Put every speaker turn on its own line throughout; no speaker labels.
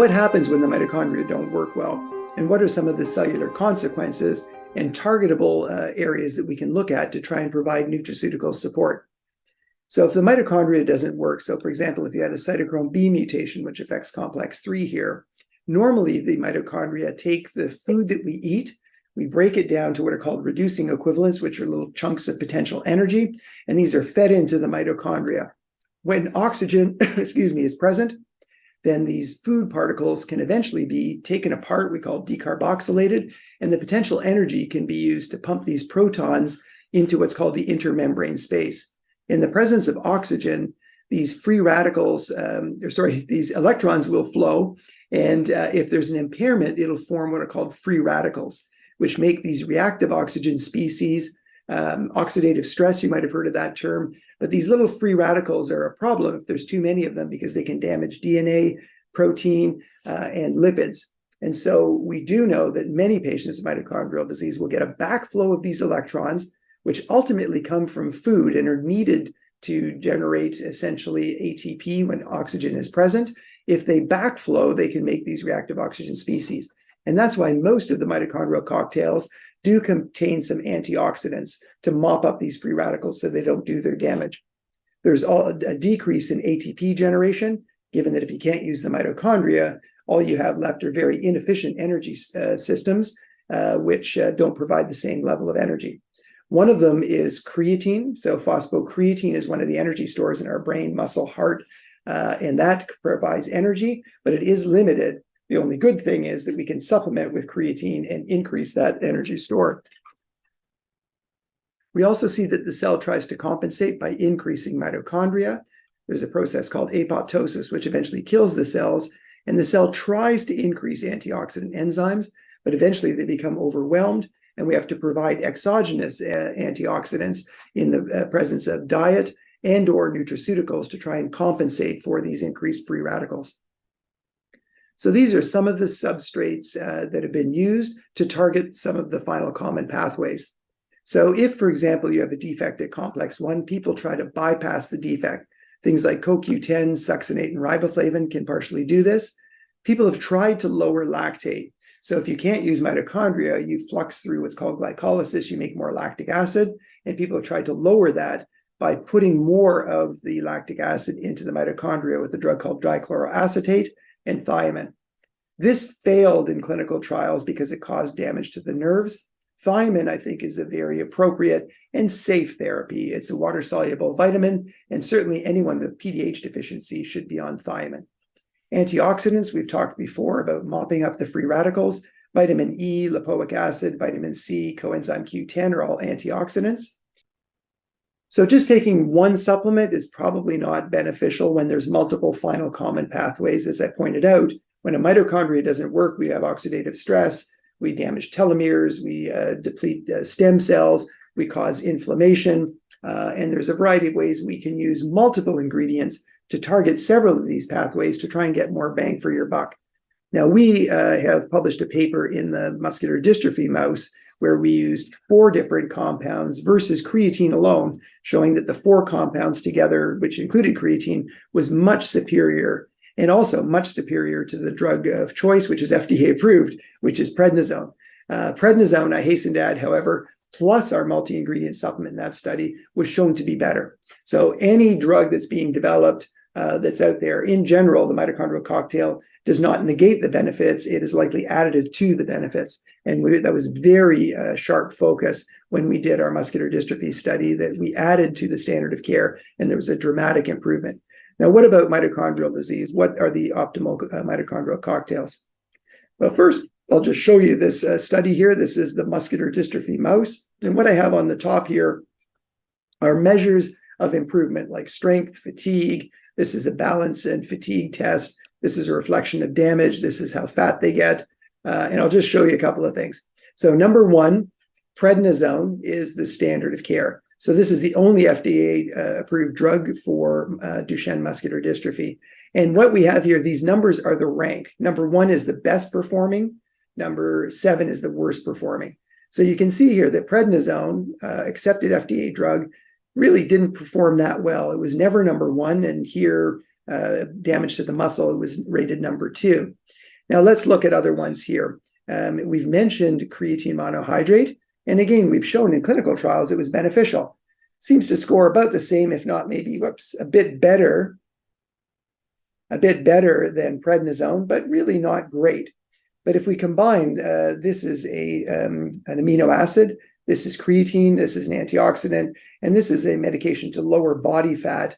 what happens when the mitochondria don't work well? And what are some of the cellular consequences and targetable areas that we can look at to try and provide nutraceutical support? So if the mitochondria doesn't work, so for example, if you had a cytochrome B mutation, which affects complex 3 here, normally the mitochondria take the food that we eat, we break it down to what are called reducing equivalents, which are little chunks of potential energy, and these are fed into the mitochondria. When oxygen, is present, then these food particles can eventually be taken apart, we call decarboxylated, and the potential energy can be used to pump these protons into what's called the intermembrane space. In the presence of oxygen, these free radicals, these electrons will flow, and if there's an impairment, it'll form what are called free radicals, which make these reactive oxygen species. Oxidative stress, you might have heard of that term, but these little free radicals are a problem if there's too many of them because they can damage DNA, protein, and lipids. And so we do know that many patients with mitochondrial disease will get a backflow of these electrons, which ultimately come from food and are needed to generate essentially ATP when oxygen is present. If they backflow, they can make these reactive oxygen species. And that's why most of the mitochondrial cocktails do contain some antioxidants to mop up these free radicals so they don't do their damage. There's a decrease in ATP generation, given that if you can't use the mitochondria, all you have left are very inefficient energy systems, which don't provide the same level of energy. One of them is creatine. So phosphocreatine is one of the energy stores in our brain, muscle, heart, and that provides energy, but it is limited. The only good thing is that we can supplement with creatine and increase that energy store. We also see that the cell tries to compensate by increasing mitochondria. There's a process called apoptosis, which eventually kills the cells, and the cell tries to increase antioxidant enzymes, but eventually they become overwhelmed, and we have to provide exogenous antioxidants in the presence of diet and or nutraceuticals to try and compensate for these increased free radicals. So these are some of the substrates that have been used to target some of the final common pathways. So if, for example, you have a defect at complex 1, people try to bypass the defect. Things like CoQ10, succinate, and riboflavin can partially do this. People have tried to lower lactate. So if you can't use mitochondria, you flux through what's called glycolysis, you make more lactic acid, and people have tried to lower that by putting more of the lactic acid into the mitochondria with a drug called dichloroacetate and thiamine. This failed in clinical trials because it caused damage to the nerves. Thiamine, I think, is a very appropriate and safe therapy. It's a water-soluble vitamin, and certainly anyone with PDH deficiency should be on thiamine. Antioxidants, we've talked before about mopping up the free radicals. Vitamin E, lipoic acid, vitamin C, coenzyme Q10 are all antioxidants. So just taking one supplement is probably not beneficial when there's multiple final common pathways. As I pointed out, when a mitochondria doesn't work, we have oxidative stress, we damage telomeres, we deplete stem cells, we cause inflammation, and there's a variety of ways we can use multiple ingredients to target several of these pathways to try and get more bang for your buck. Now, we have published a paper in the muscular dystrophy mouse where we used 4 different compounds versus creatine alone, showing that the 4 compounds together, which included creatine, was much superior, and also much superior to the drug of choice, which is FDA approved, which is prednisone. Prednisone, I hasten to add, however, plus our multi-ingredient supplement in that study was shown to be better. So any drug that's being developed that's out there, in general, the mitochondrial cocktail does not negate the benefits. It is likely additive to the benefits. And that was very sharp focus when we did our muscular dystrophy study, that we added to the standard of care, and there was a dramatic improvement. Now, what about mitochondrial disease? What are the optimal mitochondrial cocktails? Well, first, I'll just show you this study here. This is the muscular dystrophy mouse. And what I have on the top here are measures of improvement like strength, fatigue. This is a balance and fatigue test. This is a reflection of damage. This is how fat they get. And I'll just show you a couple of things. So number 1, prednisone is the standard of care. So this is the only FDA-approved drug for Duchenne muscular dystrophy. And what we have here, these numbers are the rank. Number 1 is the best performing. Number 7 is the worst performing. So you can see here that prednisone, accepted FDA drug, really didn't perform that well. It was never number 1, and here damage to the muscle, it was rated number 2. Now let's look at other ones here. We've mentioned creatine monohydrate, and again, we've shown in clinical trials it was beneficial. Seems to score about the same, if not maybe, a bit better than prednisone, but really not great. But if we combine, this is an amino acid, this is creatine, this is an antioxidant, and this is a medication to lower body fat,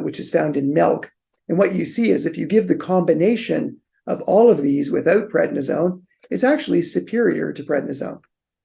which is found in milk. And what you see is if you give the combination of all of these without prednisone, it's actually superior to prednisone.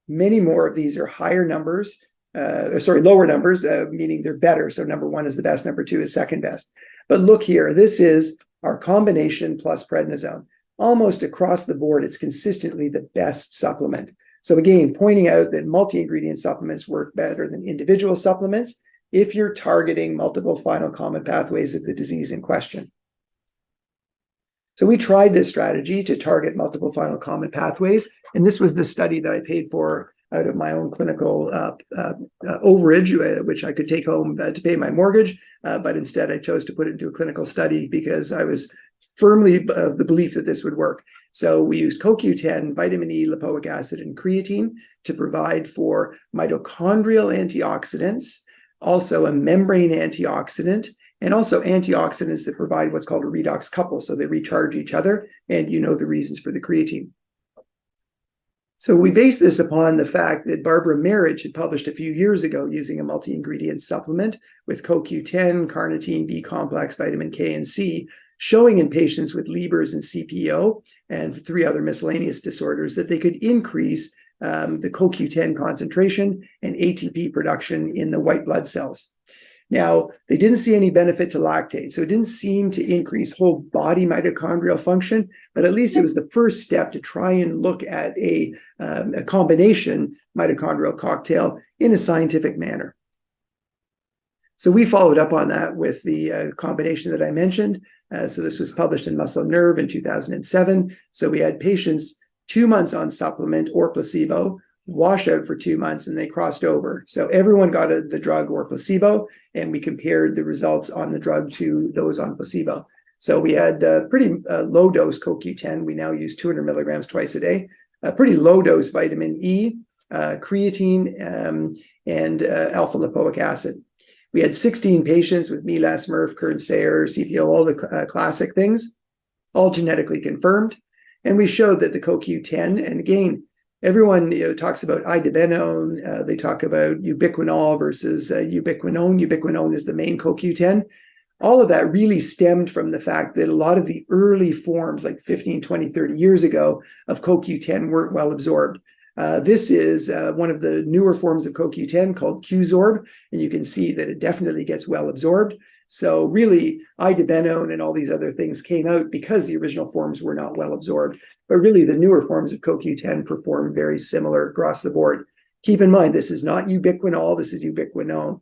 Many more of these are higher numbers, lower numbers, meaning they're better. So number 1 is the best, number 2 is second best. But look here, this is our combination plus prednisone. Almost across the board, it's consistently the best supplement. So again, pointing out that multi-ingredient supplements work better than individual supplements if you're targeting multiple final common pathways of the disease in question. So we tried this strategy to target multiple final common pathways, and this was the study that I paid for out of my own clinical overage, which I could take home to pay my mortgage, but instead I chose to put it into a clinical study because I was firmly of the belief that this would work. So we used CoQ10, vitamin E, lipoic acid, and creatine to provide for mitochondrial antioxidants, also a membrane antioxidant, and also antioxidants that provide what's called a redox couple, so they recharge each other, and you know the reasons for the creatine. So we base this upon the fact that Barbara Marriage had published a few years ago using a multi-ingredient supplement with CoQ10, carnitine, B complex, vitamin K and C, showing in patients with Leber's and CPO and 3 other miscellaneous disorders that they could increase the CoQ10 concentration and ATP production in the white blood cells. Now, they didn't see any benefit to lactate, so it didn't seem to increase whole body mitochondrial function, but at least it was the first step to try and look at a combination mitochondrial cocktail in a scientific manner. So we followed up on that with the combination that I mentioned. So this was published in Muscle and Nerve in 2007. So we had patients 2 months on supplement or placebo, washout for 2 months, and they crossed over. So everyone got the drug or placebo, and we compared the results on the drug to those on placebo. So we had pretty low dose CoQ10. We now use 200 milligrams twice a day. Pretty low dose vitamin E, creatine, and alpha lipoic acid. We had 16 patients with MELAS, MRF, Kern-Sayer, CPO, all the classic things, all genetically confirmed. And we showed that the CoQ10, and again, everyone talks about idebenone. They talk about ubiquinol versus ubiquinone. Ubiquinone is the main CoQ10. All of that really stemmed from the fact that a lot of the early forms, like 15, 20, 30 years ago, of CoQ10 weren't well absorbed. This is one of the newer forms of CoQ10 called Qsorb, and you can see that it definitely gets well absorbed. So really, idebenone and all these other things came out because the original forms were not well absorbed. But really, the newer forms of CoQ10 perform very similar across the board. Keep in mind, this is not ubiquinol, this is ubiquinone,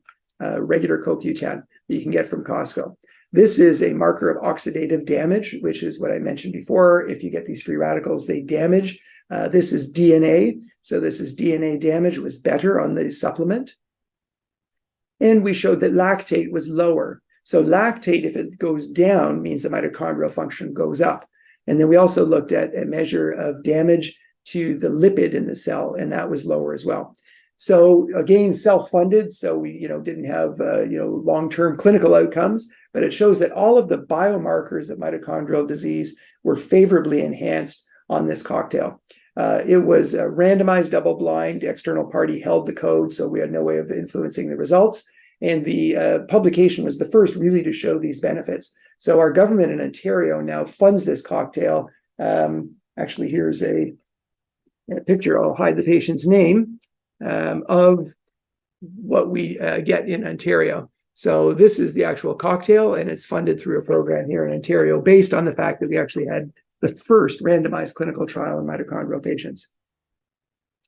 regular CoQ10 that you can get from Costco. This is a marker of oxidative damage, which is what I mentioned before. If you get these free radicals, they damage. This is DNA. So this is DNA damage was better on the supplement. And we showed that lactate was lower. So lactate, if it goes down, means the mitochondrial function goes up. And then we also looked at a measure of damage to the lipid in the cell, and that was lower as well. So again, self-funded, so we didn't have long-term clinical outcomes, but it shows that all of the biomarkers of mitochondrial disease were favorably enhanced on this cocktail. It was a randomized double-blind, external party held the code, so we had no way of influencing the results. And the publication was the first really to show these benefits. So our government in Ontario now funds this cocktail. Actually, here's a picture. I'll hide the patient's name of what we get in Ontario. So this is the actual cocktail, and it's funded through a program here in Ontario based on the fact that we actually had the first randomized clinical trial in mitochondrial patients.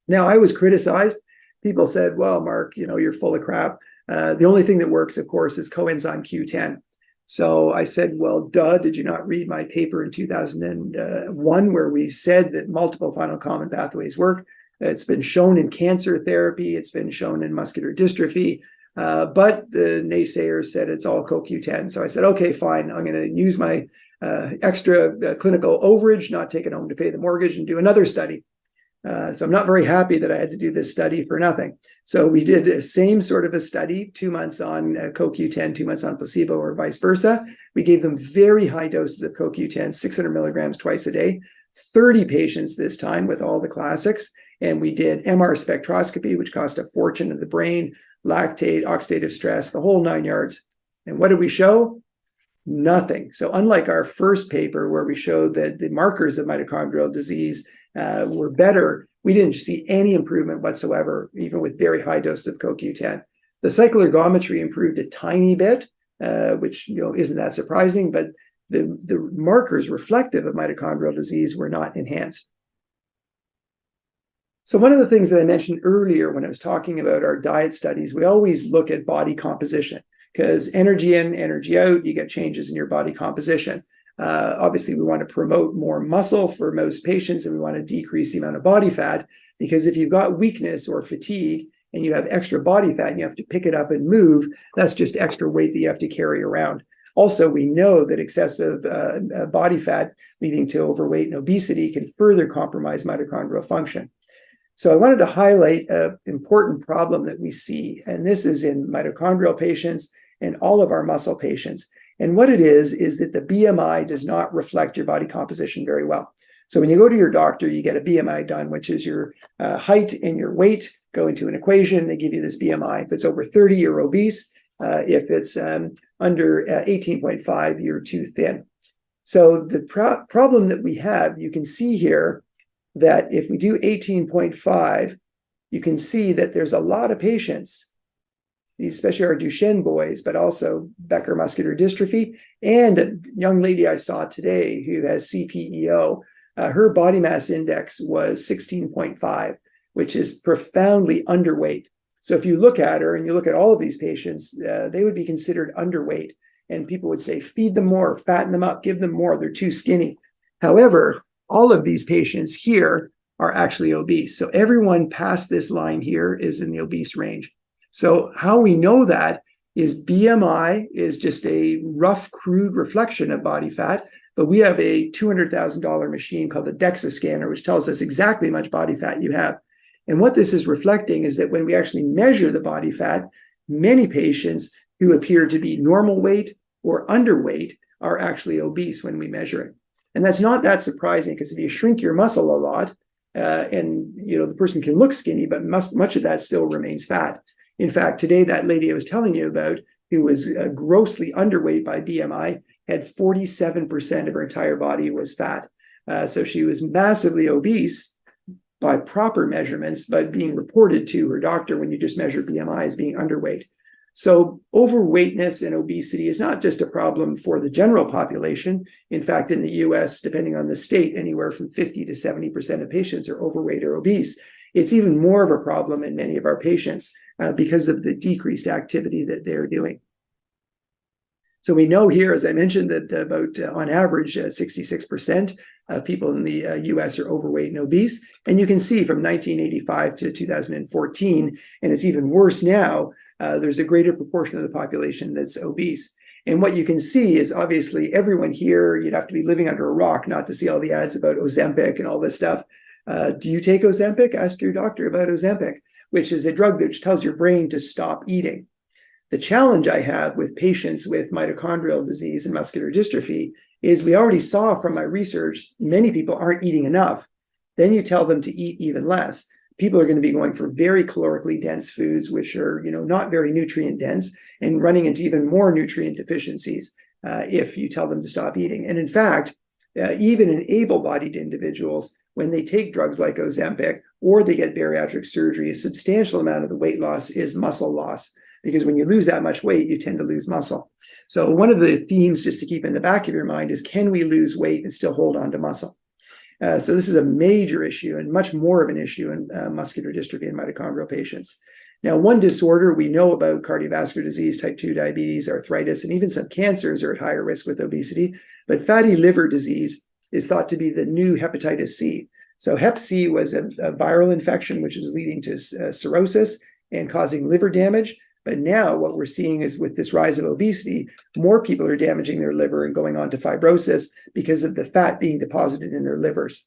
Now, I was criticized. People said, well, Mark, you're full of crap. The only thing that works, of course, is coenzyme Q10. So I said, well, duh, did you not read my paper in 2001 where we said that multiple final common pathways work? It's been shown in cancer therapy. It's been shown in muscular dystrophy. But the naysayers said it's all CoQ10. So I said, okay, fine. I'm going to use my extra clinical overage, not take it home to pay the mortgage, and do another study. So I'm not very happy that I had to do this study for nothing. So we did the same sort of a study, 2 months on CoQ10, 2 months on placebo, or vice versa. We gave them very high doses of CoQ10, 600 milligrams twice a day, 30 patients this time with all the classics. And we did MR spectroscopy, which cost a fortune of the brain, lactate, oxidative stress, the whole 9 yards. And what did we show? Nothing. So unlike our first paper where we showed that the markers of mitochondrial disease were better, we didn't see any improvement whatsoever, even with very high doses of CoQ10. The cycloergometry improved a tiny bit, which isn't that surprising, but the markers reflective of mitochondrial disease were not enhanced. So one of the things that I mentioned earlier when I was talking about our diet studies, we always look at body composition, because energy in, energy out, you get changes in your body composition. Obviously, we want to promote more muscle for most patients, and we want to decrease the amount of body fat, because if you've got weakness or fatigue and you have extra body fat and you have to pick it up and move, that's just extra weight that you have to carry around. Also, we know that excessive body fat leading to overweight and obesity can further compromise mitochondrial function. So I wanted to highlight an important problem that we see, and this is in mitochondrial patients and all of our muscle patients. And what it is that the BMI does not reflect your body composition very well. So when you go to your doctor, you get a BMI done, which is your height and your weight go into an equation. They give you this BMI. If it's over 30, you're obese. If it's under 18.5, you're too thin. So the problem that we have, you can see here, that if we do 18.5, you can see that there's a lot of patients, especially our Duchenne boys, but also Becker muscular dystrophy. And a young lady I saw today who has CPEO, her body mass index was 16.5, which is profoundly underweight. So if you look at her and you look at all of these patients, they would be considered underweight. And people would say, feed them more, fatten them up, give them more, they're too skinny. However, all of these patients here are actually obese. So everyone past this line here is in the obese range. So how we know that is BMI is just a rough, crude reflection of body fat, but we have a $200,000 machine called a DEXA scanner, which tells us exactly how much body fat you have. And what this is reflecting is that when we actually measure the body fat, many patients who appear to be normal weight or underweight are actually obese when we measure it. And that's not that surprising, because if you shrink your muscle a lot, and the person can look skinny, but much of that still remains fat. In fact, today, that lady I was telling you about, who was grossly underweight by BMI, had 47% of her entire body was fat. So she was massively obese by proper measurements, but being reported to her doctor when you just measure BMI as being underweight. So overweightness and obesity is not just a problem for the general population. In fact, in the US, depending on the state, anywhere from 50 to 70% of patients are overweight or obese. It's even more of a problem in many of our patients because of the decreased activity that they're doing. So we know here, as I mentioned, that about on average, 66% of people in the US are overweight and obese. And you can see from 1985 to 2014, and it's even worse now, there's a greater proportion of the population that's obese. And what you can see is obviously everyone here, you'd have to be living under a rock not to see all the ads about Ozempic and all this stuff. Do you take Ozempic? Ask your doctor about Ozempic, which is a drug that tells your brain to stop eating. The challenge I have with patients with mitochondrial disease and muscular dystrophy is we already saw from my research, many people aren't eating enough. Then you tell them to eat even less. People are going to be going for very calorically dense foods, which are, not very nutrient dense, and running into even more nutrient deficiencies if you tell them to stop eating. And in fact, even in able-bodied individuals, when they take drugs like Ozempic or they get bariatric surgery, a substantial amount of the weight loss is muscle loss, because when you lose that much weight, you tend to lose muscle. So one of the themes just to keep in the back of your mind is, can we lose weight and still hold on to muscle? So this is a major issue and much more of an issue in muscular dystrophy and mitochondrial patients. Now, one disorder we know about, cardiovascular disease, type 2 diabetes, arthritis, and even some cancers are at higher risk with obesity, but fatty liver disease is thought to be the new hepatitis C. So hep C was a viral infection which is leading to cirrhosis and causing liver damage. But now what we're seeing is with this rise of obesity, more people are damaging their liver and going on to fibrosis because of the fat being deposited in their livers.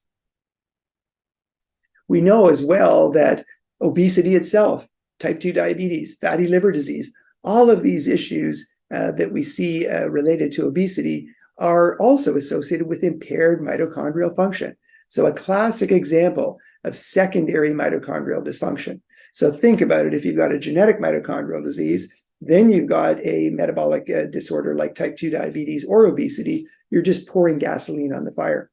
We know as well that obesity itself, type 2 diabetes, fatty liver disease, all of these issues that we see related to obesity are also associated with impaired mitochondrial function. So a classic example of secondary mitochondrial dysfunction. So think about it. If you've got a genetic mitochondrial disease, then you've got a metabolic disorder like type 2 diabetes or obesity, you're just pouring gasoline on the fire.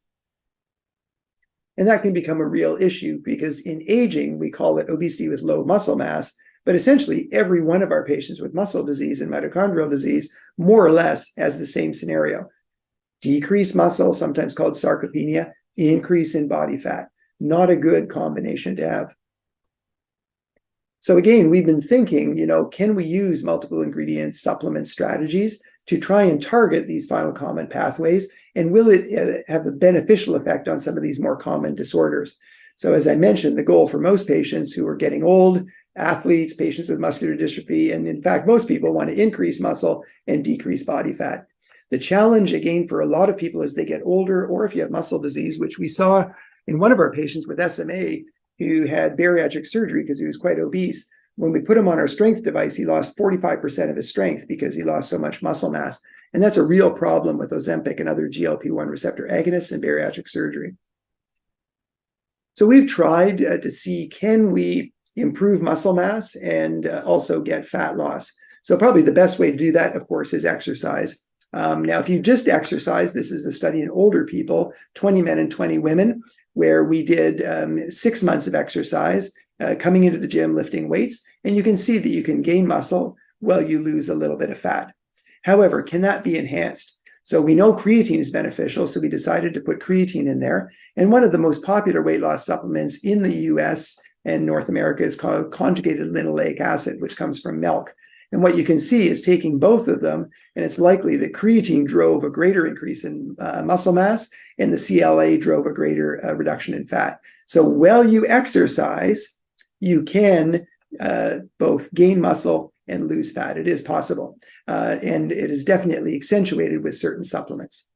And that can become a real issue because in aging, we call it obesity with low muscle mass. But essentially, every one of our patients with muscle disease and mitochondrial disease more or less has the same scenario. Decreased muscle, sometimes called sarcopenia, increase in body fat. Not a good combination to have. So again, we've been thinking, can we use multiple ingredient supplement strategies to try and target these final common pathways? And will it have a beneficial effect on some of these more common disorders? So as I mentioned, the goal for most patients who are getting old, athletes, patients with muscular dystrophy, and in fact, most people want to increase muscle and decrease body fat. The challenge, again, for a lot of people as they get older, or if you have muscle disease, which we saw in one of our patients with SMA who had bariatric surgery because he was quite obese. When we put him on our strength device, he lost 45% of his strength because he lost so much muscle mass. And that's a real problem with Ozempic and other GLP-1 receptor agonists and bariatric surgery. So we've tried to see, can we improve muscle mass and also get fat loss? So probably the best way to do that, of course, is exercise. Now, if you just exercise, this is a study in older people, 20 men and 20 women, where we did 6 months of exercise, coming into the gym, lifting weights, and you can see that you can gain muscle while you lose a little bit of fat. However, can that be enhanced? So we know creatine is beneficial, so we decided to put creatine in there. And one of the most popular weight loss supplements in the US and North America is called conjugated linoleic acid, which comes from milk. And what you can see is taking both of them, and it's likely that creatine drove a greater increase in muscle mass, and the CLA drove a greater reduction in fat. So while you exercise, you can both gain muscle and lose fat. It is possible. And it is definitely accentuated with certain supplements.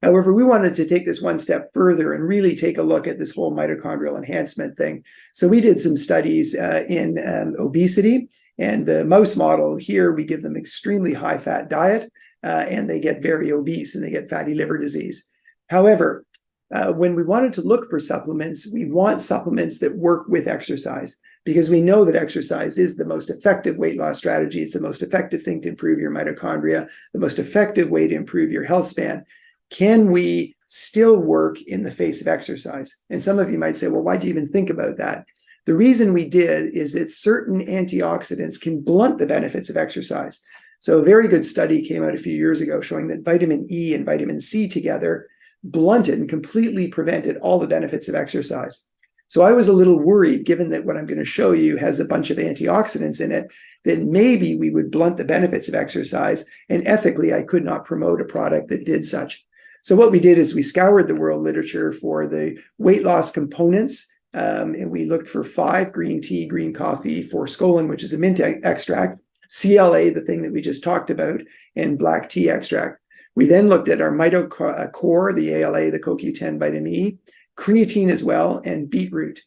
However, we wanted to take this one step further and really take a look at this whole mitochondrial enhancement thing. So we did some studies in obesity, and the mouse model here, we give them extremely high fat diet, and they get very obese and they get fatty liver disease. However, when we wanted to look for supplements, we want supplements that work with exercise, because we know that exercise is the most effective weight loss strategy. It's the most effective thing to improve your mitochondria, the most effective way to improve your health span. Can we still work in the face of exercise? And some of you might say, well, why do you even think about that? The reason we did is that certain antioxidants can blunt the benefits of exercise. So a very good study came out a few years ago showing that vitamin E and vitamin C together blunted and completely prevented all the benefits of exercise. So I was a little worried, given that what I'm going to show you has a bunch of antioxidants in it, that maybe we would blunt the benefits of exercise, and ethically I could not promote a product that did such. So what we did is we scoured the world literature for the weight loss components, and we looked for 5: green tea, green coffee, forskolin, which is a mint extract, CLA, the thing that we just talked about, and black tea extract. We then looked at our MitoCore, the ALA, the CoQ10, vitamin E, creatine as well, and beetroot.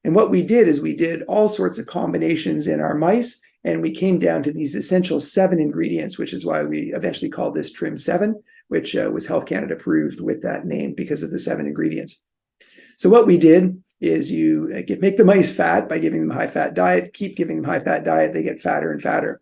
And what we did is we did all sorts of combinations in our mice, and we came down to these essential 7 ingredients, which is why we eventually called this Trim 7, which was Health Canada approved with that name because of the 7 ingredients. So what we did is you make the mice fat by giving them a high-fat diet, keep giving them high-fat diet, they get fatter and fatter.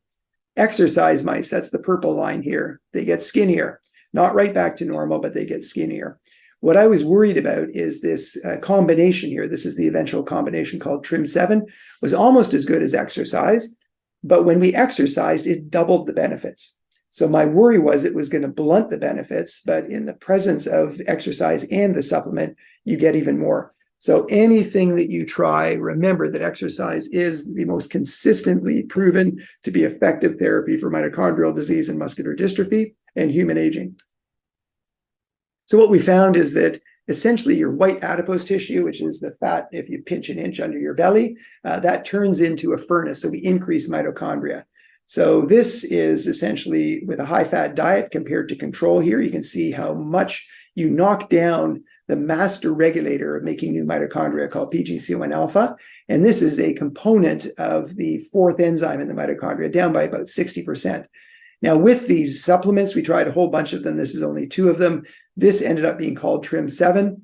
Exercise mice, that's the purple line here, they get skinnier. Not right back to normal, but they get skinnier. What I was worried about is this combination here. This is the eventual combination called Trim 7, was almost as good as exercise, but when we exercised, it doubled the benefits. So my worry was it was going to blunt the benefits, but in the presence of exercise and the supplement, you get even more. So anything that you try, remember that exercise is the most consistently proven to be effective therapy for mitochondrial disease and muscular dystrophy and human aging. So what we found is that essentially your white adipose tissue, which is the fat, if you pinch an inch under your belly, that turns into a furnace. So we increase mitochondria. So this is essentially with a high-fat diet compared to control here. You can see how much you knock down the master regulator of making new mitochondria called PGC1 alpha. And this is a component of the fourth enzyme in the mitochondria, down by about 60%. Now, with these supplements, we tried a whole bunch of them. This is only 2 of them. This ended up being called TRIM7.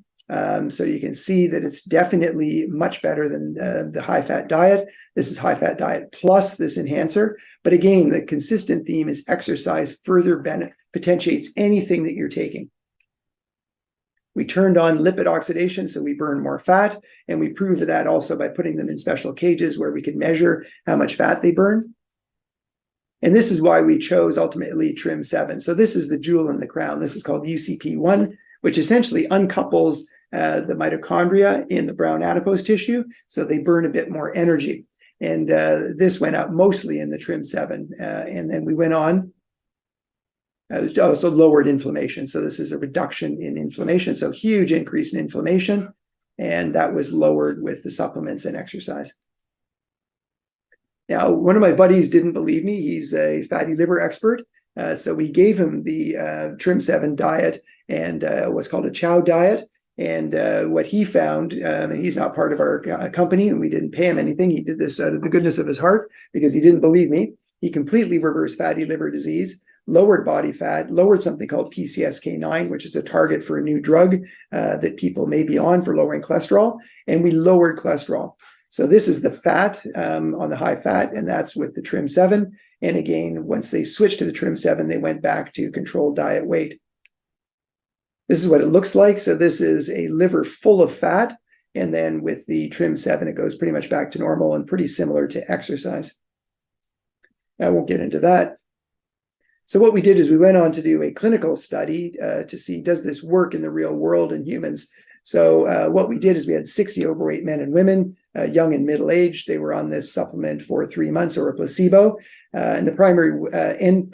So you can see that it's definitely much better than the high-fat diet. This is high-fat diet plus this enhancer. But again, the consistent theme is exercise further potentiates anything that you're taking. We turned on lipid oxidation, so we burn more fat, and we proved that also by putting them in special cages where we could measure how much fat they burn. And this is why we chose ultimately TRIM7. So this is the jewel in the crown. This is called UCP1, which essentially uncouples the mitochondria in the brown adipose tissue, so they burn a bit more energy. And this went up mostly in the TRIM7. And then we went on. Also lowered inflammation. So this is a reduction in inflammation. So huge increase in inflammation. And that was lowered with the supplements and exercise. Now, one of my buddies didn't believe me. He's a fatty liver expert. So we gave him the TRIM7 diet and what's called a chow diet. And what he found, and he's not part of our company, and we didn't pay him anything. He did this out of the goodness of his heart because he didn't believe me. He completely reversed fatty liver disease, lowered body fat, lowered something called PCSK9, which is a target for a new drug that people may be on for lowering cholesterol, and we lowered cholesterol. So this is the fat on the high fat, and that's with the TRIM7. And again, once they switched to the TRIM7, they went back to controlled diet weight. This is what it looks like. So this is a liver full of fat, and then with the TRIM7, it goes pretty much back to normal and pretty similar to exercise. I won't get into that. So what we did is we went on to do a clinical study to see, does this work in the real world in humans? So what we did is we had 60 overweight men and women, young and middle-aged. They were on this supplement for 3 months or a placebo. And the primary end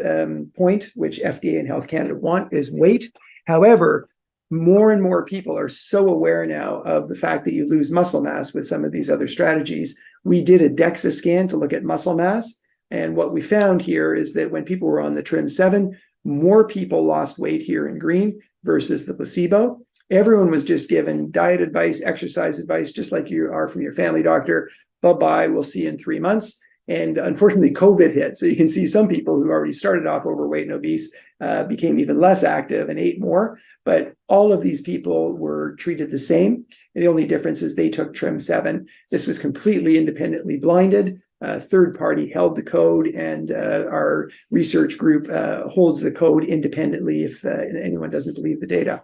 point, which FDA and Health Canada want, is weight. However, more and more people are so aware now of the fact that you lose muscle mass with some of these other strategies. We did a DEXA scan to look at muscle mass. And what we found here is that when people were on the TRIM7, more people lost weight here in green versus the placebo. Everyone was just given diet advice, exercise advice, just like you are from your family doctor. Bye-bye, we'll see you in 3 months. And unfortunately, COVID hit. So you can see some people who already started off overweight and obese became even less active and ate more. But all of these people were treated the same. And the only difference is they took TRIM7. This was completely independently blinded. Third party held the code, and our research group holds the code independently if anyone doesn't believe the data.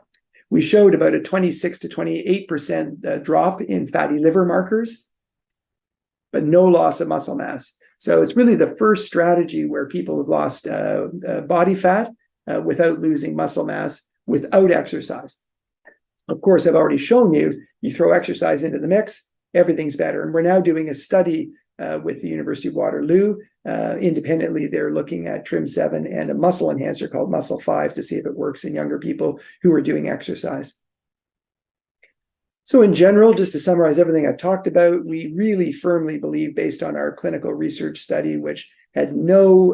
We showed about a 26 to 28% drop in fatty liver markers, but no loss of muscle mass. So it's really the first strategy where people have lost body fat without losing muscle mass, without exercise. Of course, I've already shown you, you throw exercise into the mix, everything's better. And we're now doing a study with the University of Waterloo. Independently, they're looking at TRIM7 and a muscle enhancer called Muscle 5 to see if it works in younger people who are doing exercise. So in general, just to summarize everything I've talked about, we really firmly believe, based on our clinical research study, which had no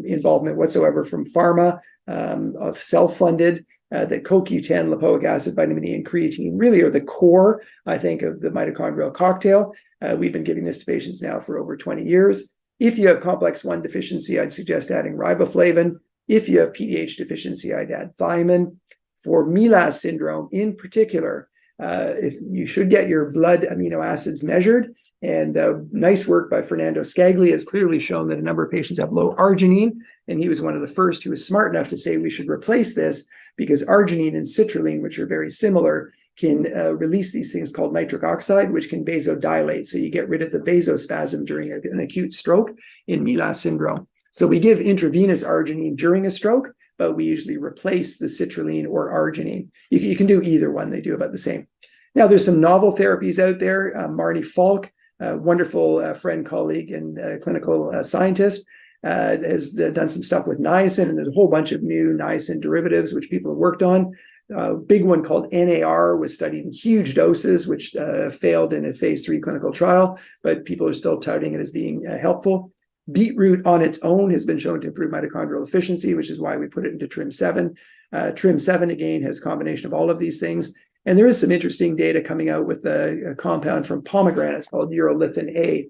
involvement whatsoever from pharma, of self-funded, that CoQ10, lipoic acid, vitamin E, and creatine really are the core, I think, of the mitochondrial cocktail. We've been giving this to patients now for over 20 years. If you have complex 1 deficiency, I'd suggest adding riboflavin. If you have PDH deficiency, I'd add thiamine. For MELAS syndrome in particular, if you should get your blood amino acids measured, and nice work by Fernando Scagli has clearly shown that a number of patients have low arginine, and he was one of the first who was smart enough to say we should replace this because arginine and citrulline, which are very similar, can release these things called nitric oxide, which can vasodilate. So you get rid of the vasospasm during an acute stroke in MELAS syndrome. So we give intravenous arginine during a stroke, but we usually replace the citrulline or arginine. You can do either one. They do about the same. Now, there's some novel therapies out there. Marnie Falk, a wonderful friend, colleague, and clinical scientist, has done some stuff with niacin, and there's a whole bunch of new niacin derivatives which people have worked on. A big one called NAR was studied in huge doses, which failed in a phase 3 clinical trial, but people are still touting it as being helpful. Beetroot on its own has been shown to improve mitochondrial efficiency, which is why we put it into TRIM7. TRIM7, again, has a combination of all of these things. And there is some interesting data coming out with a compound from pomegranates called urolithin A.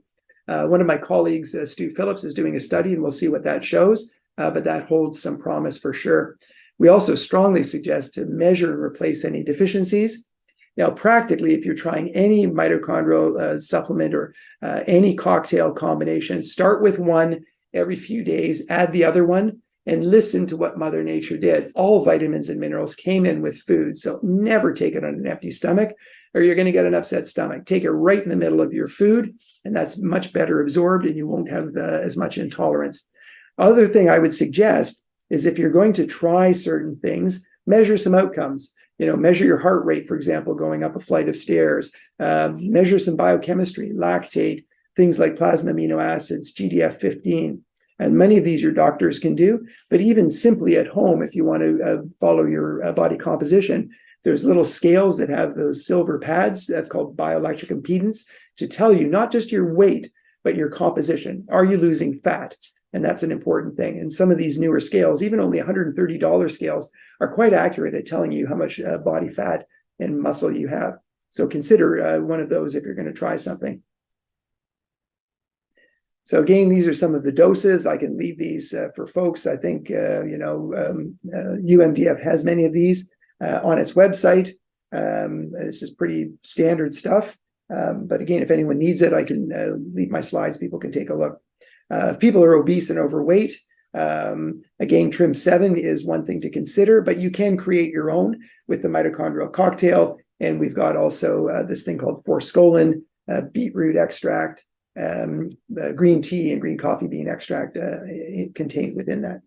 One of my colleagues, Stu Phillips, is doing a study, and we'll see what that shows, but that holds some promise for sure. We also strongly suggest to measure and replace any deficiencies. Now, practically, if you're trying any mitochondrial supplement or any cocktail combination, start with one every few days, add the other one, and listen to what Mother Nature did. All vitamins and minerals came in with food, so never take it on an empty stomach, or you're going to get an upset stomach. Take it right in the middle of your food, and that's much better absorbed, and you won't have as much intolerance. Other thing I would suggest is if you're going to try certain things, measure some outcomes. Measure your heart rate, for example, going up a flight of stairs. Measure some biochemistry, lactate, things like plasma amino acids, GDF-15. And many of these your doctors can do. But even simply at home, if you want to follow your body composition, there's little scales that have those silver pads. That's called bioelectric impedance to tell you not just your weight, but your composition. Are you losing fat? And that's an important thing. And some of these newer scales, even only $130 scales, are quite accurate at telling you how much body fat and muscle you have. So consider one of those if you're going to try something. So again, these are some of the doses. I can leave these for folks. I think, UMDF has many of these on its website. This is pretty standard stuff. But again, if anyone needs it, I can leave my slides. People can take a look. If people are obese and overweight, again, TRIM7 is one thing to consider, but you can create your own with the mitochondrial cocktail. And we've got also this thing called forskolin, beetroot extract, green tea and green coffee bean extract contained within that.